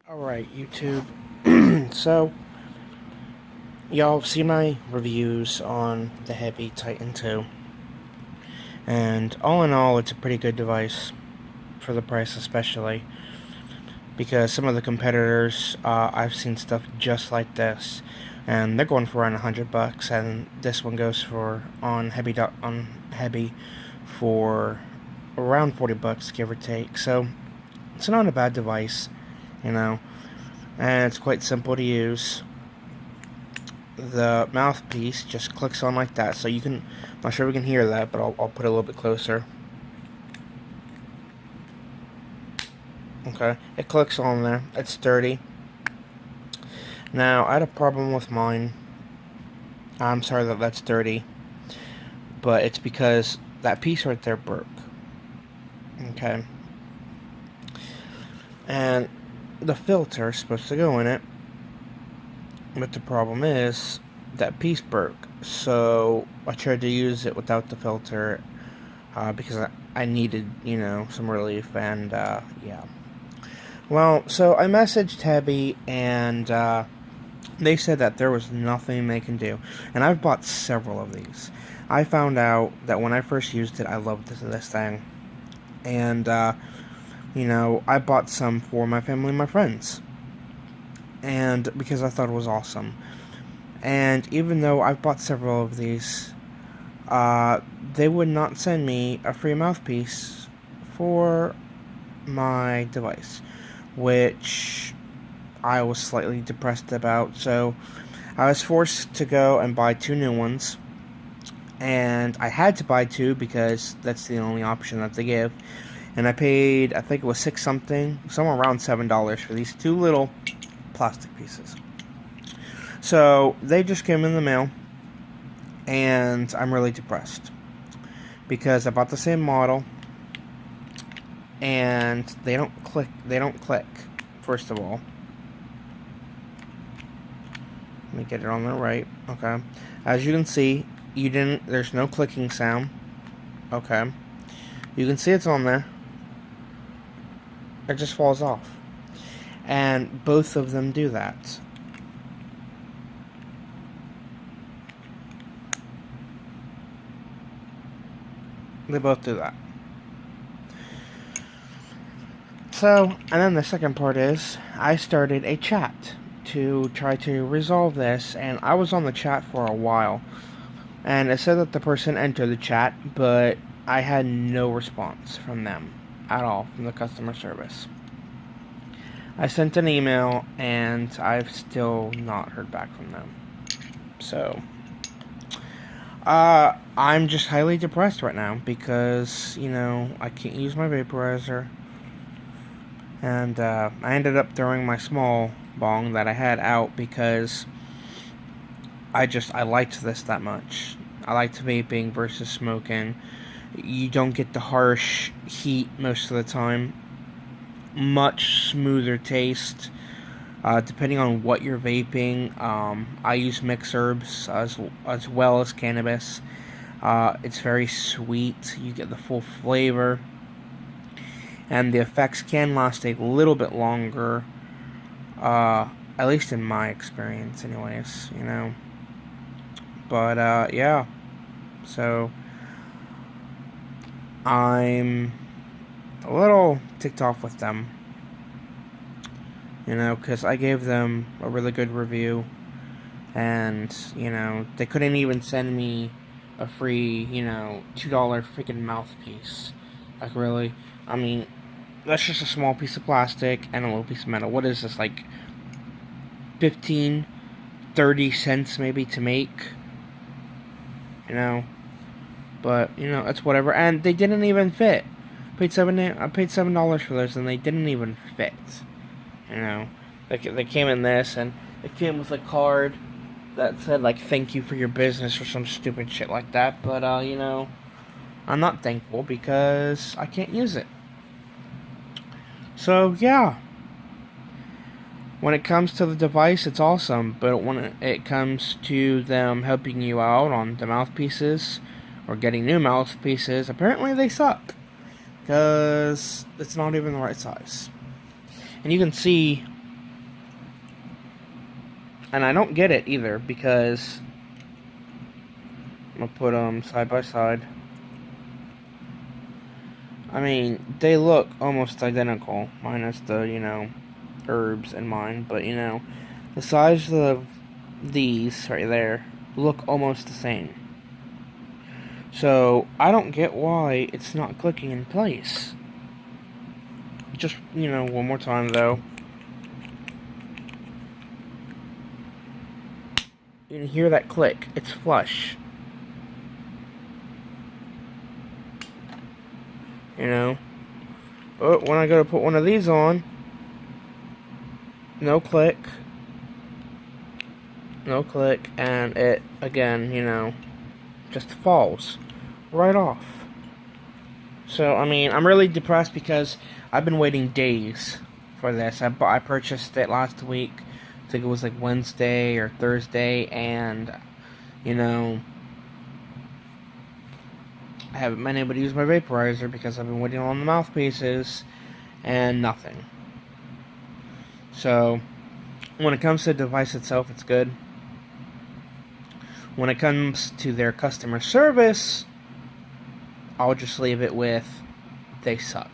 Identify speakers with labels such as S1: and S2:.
S1: Alright, YouTube. So, y'all have seen my reviews on the Hebe Titan 2. And all in all, it's a pretty good device for the price, especially. Because some of the competitors, I've seen stuff just like this. And they're going for around $100, and this one goes for, on Hebe, for around $40, give or take. So, it's not a bad device, you know. And it's quite simple to use. The mouthpiece just clicks on like that, so you can, I'm not sure we can hear that, but I'll put it a little bit closer. Okay, it clicks on there. It's sturdy. Now, I had a problem with mine. I'm sorry that that's dirty, but it's because that piece right there broke. Okay. And the filter is supposed to go in it, but the problem is that piece broke. So I tried to use it without the filter because I needed, some relief, and yeah. Well, so I messaged Hebe, and they said that there was nothing they can do. And I've bought several of these. I found out that when I first used it, I loved this thing. And I bought some for my family and my friends. And because I thought it was awesome. And even though I've bought several of these, they would not send me a free mouthpiece for my device, which I was slightly depressed about. So I was forced to go and buy 2 new ones. And I had to buy 2 because that's the only option that they give. And I paid, I think it was $6 something, somewhere around $7 for these 2 little plastic pieces. So they just came in the mail, and I'm really depressed because I bought the same model, and they don't click. First of all, let me get it on the right. Okay, as you can see, there's no clicking sound. Okay, you can see it's on there. It just falls off. And both of them do that. They both do that. So, and then the second part is, I started a chat to try to resolve this, and I was on the chat for a while. And it said that the person entered the chat, but I had no response from them at all, from the customer service. I sent an email, and I've still not heard back from them. So, I'm just highly depressed right now because, I can't use my vaporizer. And, I ended up throwing my small bong that I had out because I liked this that much. I liked vaping versus smoking. You don't get the harsh heat most of the time. Much smoother taste, depending on what you're vaping. I use mixed herbs as well as cannabis. It's very sweet. You get the full flavor, and the effects can last a little bit longer. At least in my experience, anyways. But yeah. So I'm a little ticked off with them, because I gave them a really good review, and, they couldn't even send me a free, $2 freaking mouthpiece. Like, really? I mean, that's just a small piece of plastic and a little piece of metal. What is this, like 15, 30 cents maybe to make? But, it's whatever. And they didn't even fit. I paid $7 for those, and they didn't even fit. They came in this, and it came with a card that said, like, thank you for your business or some stupid shit like that. But, I'm not thankful because I can't use it. So, yeah. When it comes to the device, it's awesome. But when it comes to them helping you out on the mouthpieces or getting new mouthpieces, apparently they suck. Because it's not even the right size. And you can see And I don't get it either, because I'm gonna put them side by side. I mean, they look almost identical, minus the, herbs in mine, but, the size of these right there look almost the same. So, I don't get why it's not clicking in place. Just, one more time, though. You can hear that click. It's flush. But when I go to put one of these on, no click, and it, again, just falls right off. So, I mean, I'm really depressed because I've been waiting days for this. I purchased it last week. I think it was like Wednesday or Thursday, and, I haven't been able to use my vaporizer because I've been waiting on the mouthpieces and nothing. So, when it comes to the device itself, it's good. When it comes to their customer service, I'll just leave it with, they suck.